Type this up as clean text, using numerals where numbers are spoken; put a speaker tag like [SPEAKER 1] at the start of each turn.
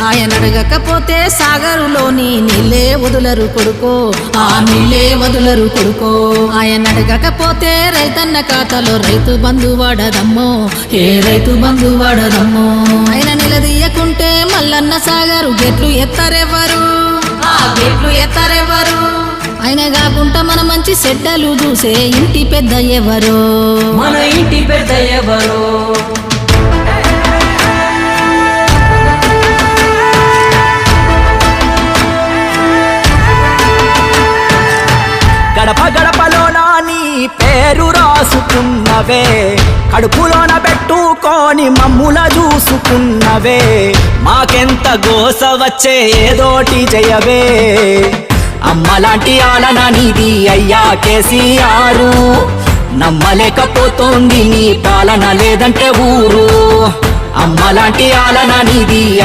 [SPEAKER 1] ఆయన అడగకపోతే సాగరులోని నీళ్ళే వదులరు కొడుకో, ఆ నీళ్ళే వదులరు కొడుకో. ఆయన అడగకపోతే రైతన్న ఖాతాలో రైతు బంధు వాడదమ్మో, ఏ రైతు బంధు వాడదమ్మో. ఆయన నిలదీయకుంటే మల్లన్న సాగరు గేట్లు ఎత్తారెవ్వరు, ఆ గేట్లు ఎత్తారెవ్వరు. ఆయన కాకుండా మన మంచి చెడ్డలు చూసే ఇంటి పెద్ద ఎవరో,
[SPEAKER 2] మన ఇంటి పెద్ద ఎవరో.
[SPEAKER 3] గడప గడపలోన నీ పేరు రాసుకున్నవే, కడుపులోన పెట్టుకొని మమ్ముల చూసుకున్నవే. మాకెంత గోస వచ్చే ఏదోటి జయవే, అమ్మలాంటి ఆలన నీది అయ్యా కేసీఆర్. నమ్మలేకపోతోంది నీ పాలన లేదంటే ఊరు, అమ్మలాంటి ఆలన నీది